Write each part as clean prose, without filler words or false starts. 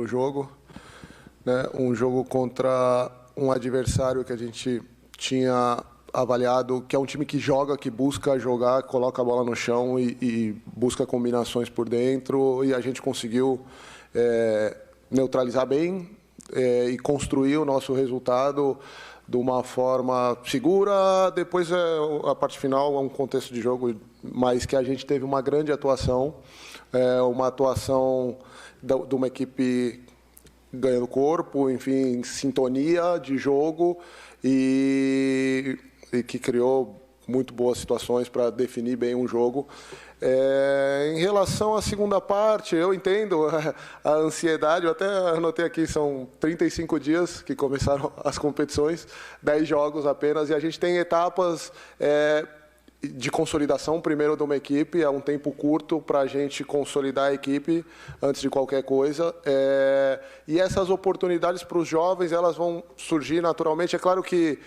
primeiro jogo, né? Um jogo contra um adversário que a gente tinha avaliado, que é um time que joga, que busca jogar, coloca a bola no chão e busca combinações por dentro, e a gente conseguiu neutralizar bem e construir o nosso resultado de uma forma segura. Depois, a parte final é um contexto de jogo, mas que a gente teve uma grande atuação, uma atuação de uma equipe ganhando corpo, enfim, sintonia de jogo e que criou muito boas situações para definir bem um jogo. Em relação à segunda parte, eu entendo a ansiedade, eu até anotei aqui, são 35 dias que começaram as competições, 10 jogos apenas, e a gente tem etapas de consolidação, primeiro de uma equipe, é um tempo curto para a gente consolidar a equipe antes de qualquer coisa, e essas oportunidades para os jovens, elas vão surgir naturalmente. É claro que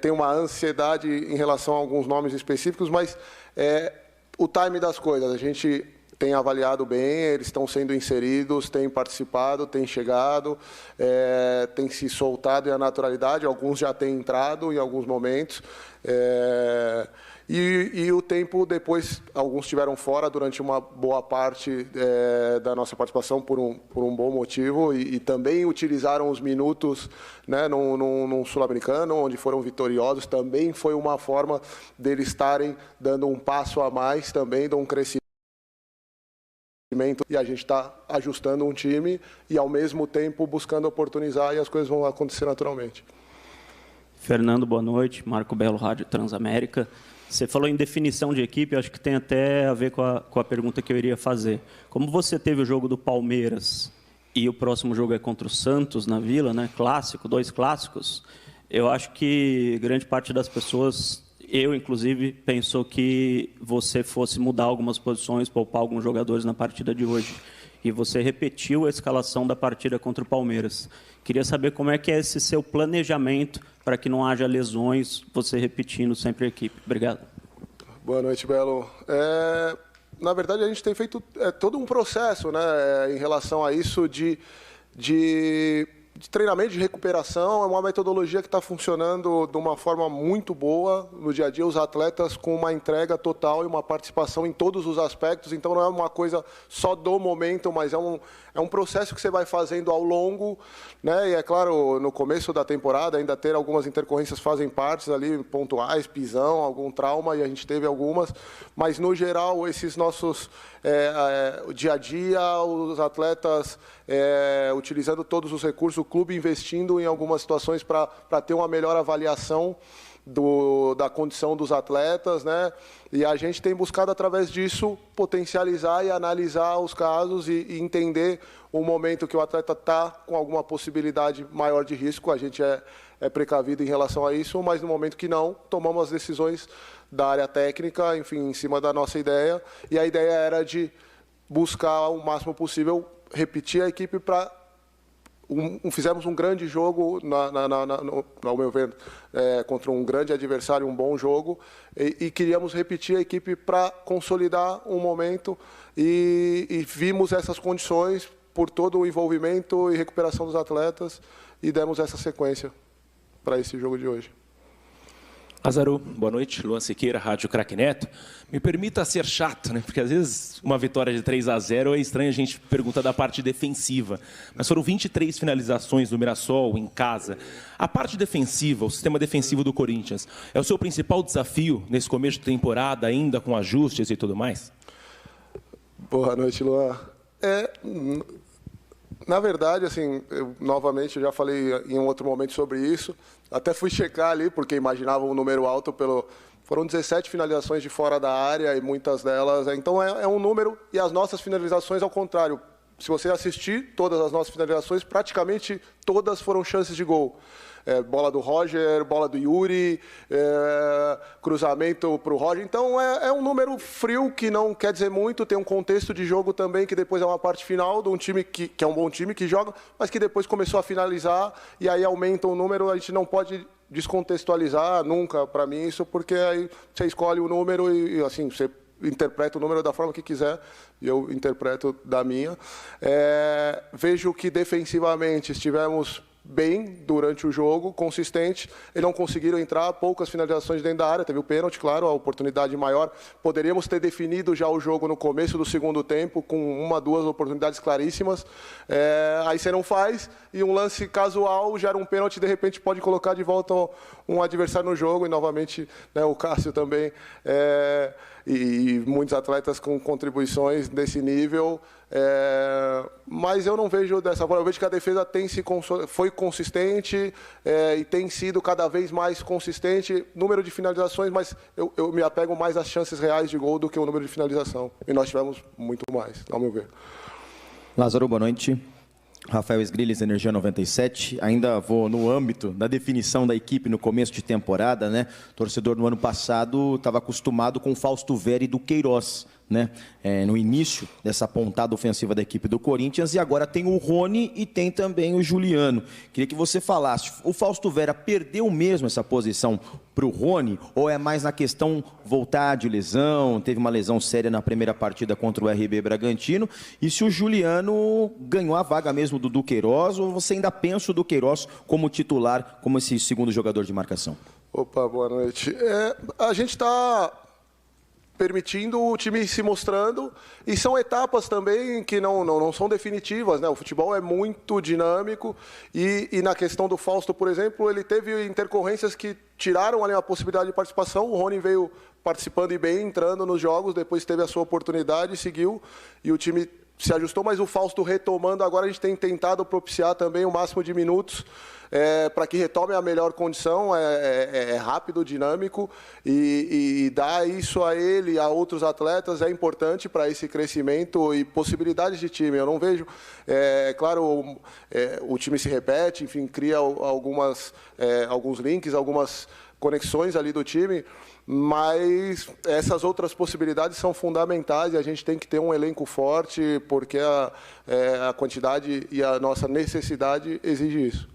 tem uma ansiedade em relação a alguns nomes específicos, mas o time das coisas, a gente tem avaliado bem, eles estão sendo inseridos, têm participado, têm chegado, têm se soltado em a naturalidade, alguns já têm entrado em alguns momentos, e o tempo depois, alguns estiveram fora durante uma boa parte da nossa participação por um bom motivo e também utilizaram os minutos, né, num Sul-Americano, onde foram vitoriosos, também foi uma forma deles estarem dando um passo a mais também, de um crescimento, e a gente está ajustando um time e, ao mesmo tempo, buscando oportunizar, e as coisas vão acontecer naturalmente. Fernando, boa noite. Marco Belo, Rádio Transamérica. Você falou em definição de equipe, acho que tem até a ver com a pergunta que eu iria fazer. Como você teve o jogo do Palmeiras e o próximo jogo é contra o Santos na Vila, né? Clássico, 2 clássicos, eu acho que grande parte das pessoas, eu inclusive, pensou que você fosse mudar algumas posições, poupar alguns jogadores na partida de hoje. E você repetiu a escalação da partida contra o Palmeiras. Queria saber como é que é esse seu planejamento para que não haja lesões, você repetindo sempre a equipe. Obrigado. Boa noite, Belo. Na verdade, a gente tem feito todo um processo, né, em relação a isso de treinamento, de recuperação. É uma metodologia que está funcionando de uma forma muito boa no dia a dia, os atletas com uma entrega total e uma participação em todos os aspectos. Então, não é uma coisa só do momento, mas é um processo que você vai fazendo ao longo, né? E é claro, no começo da temporada, ainda ter algumas intercorrências fazem parte ali, pontuais, pisão, algum trauma, e a gente teve algumas, mas no geral, esses nossos dia a dia, os atletas utilizando todos os recursos, o clube investindo em algumas situações para ter uma melhor avaliação da condição dos atletas, né? E a gente tem buscado, através disso, potencializar e analisar os casos e entender o momento que o atleta está com alguma possibilidade maior de risco. A gente é precavido em relação a isso, mas no momento que não, tomamos as decisões da área técnica, enfim, em cima da nossa ideia. E a ideia era de buscar o máximo possível repetir a equipe para... Fizemos um grande jogo, ao meu ver, contra um grande adversário, um bom jogo, e queríamos repetir a equipe para consolidar um momento, e vimos essas condições por todo o envolvimento e recuperação dos atletas, e demos essa sequência para esse jogo de hoje. Lázaro, boa noite. Luan Siqueira, Rádio Craque Neto. Me permita ser chato, né? Porque às vezes uma vitória de 3-0 é estranho a gente perguntar da parte defensiva. Mas foram 23 finalizações do Mirassol em casa. A parte defensiva, o sistema defensivo do Corinthians, é o seu principal desafio nesse começo de temporada, ainda com ajustes e tudo mais? Boa noite, Luan. Na verdade, assim, novamente, eu já falei em um outro momento sobre isso. Até fui checar ali, porque imaginava um número alto Foram 17 finalizações de fora da área e muitas delas... Então, é um número, e as nossas finalizações, ao contrário. Se você assistir todas as nossas finalizações, praticamente todas foram chances de gol. Bola do Roger, bola do Yuri, cruzamento para o Roger. Então, é um número frio que não quer dizer muito. Tem um contexto de jogo também, que depois é uma parte final de um time que é um bom time, que joga, mas que depois começou a finalizar, e aí aumenta o número. A gente não pode descontextualizar nunca, para mim, isso, porque aí você escolhe o número e assim, você interpreta o número da forma que quiser e eu interpreto da minha. Vejo que defensivamente estivemos bem durante o jogo, consistente. Eles não conseguiram entrar, poucas finalizações dentro da área, teve o pênalti, claro, a oportunidade maior. Poderíamos ter definido já o jogo no começo do segundo tempo, com 1, 2 oportunidades claríssimas. Aí você não faz, e um lance casual gera um pênalti, de repente pode colocar de volta um adversário no jogo, e novamente, né, o Cássio também, e muitos atletas com contribuições desse nível. Mas eu não vejo dessa forma. Eu vejo que a defesa foi consistente e tem sido cada vez mais consistente. Número de finalizações, mas eu me apego mais às chances reais de gol do que o número de finalização. E nós tivemos muito mais, ao meu ver. Lázaro, boa noite. Rafael Esgrilles, Energia 97. Ainda vou no âmbito da definição da equipe no começo de temporada, né? O torcedor no ano passado estava acostumado com o Fausto Vera e do Queiroz, né? No início dessa pontada ofensiva da equipe do Corinthians, e agora tem o Rony e tem também o Juliano. Queria que você falasse, o Fausto Vera perdeu mesmo essa posição para o Rony, ou é mais na questão voltar de lesão, teve uma lesão séria na primeira partida contra o RB Bragantino, e se o Juliano ganhou a vaga mesmo do Queiroz, ou você ainda pensa o do Queiroz como titular, como esse segundo jogador de marcação? Opa, boa noite. A gente está permitindo o time se mostrando, e são etapas também que não são definitivas, né? O futebol é muito dinâmico, e na questão do Fausto, por exemplo, ele teve intercorrências que tiraram ali a possibilidade de participação. O Rony veio participando e bem, entrando nos jogos, depois teve a sua oportunidade, seguiu, e o time se ajustou, mas o Fausto retomando, agora a gente tem tentado propiciar também o máximo de minutos para que retome a melhor condição. É rápido, dinâmico, e dar isso a ele e a outros atletas é importante para esse crescimento e possibilidades de time. Eu não vejo, claro, o time se repete, enfim, cria alguns links, algumas conexões ali do time, mas essas outras possibilidades são fundamentais, e a gente tem que ter um elenco forte, porque a quantidade e a nossa necessidade exige isso.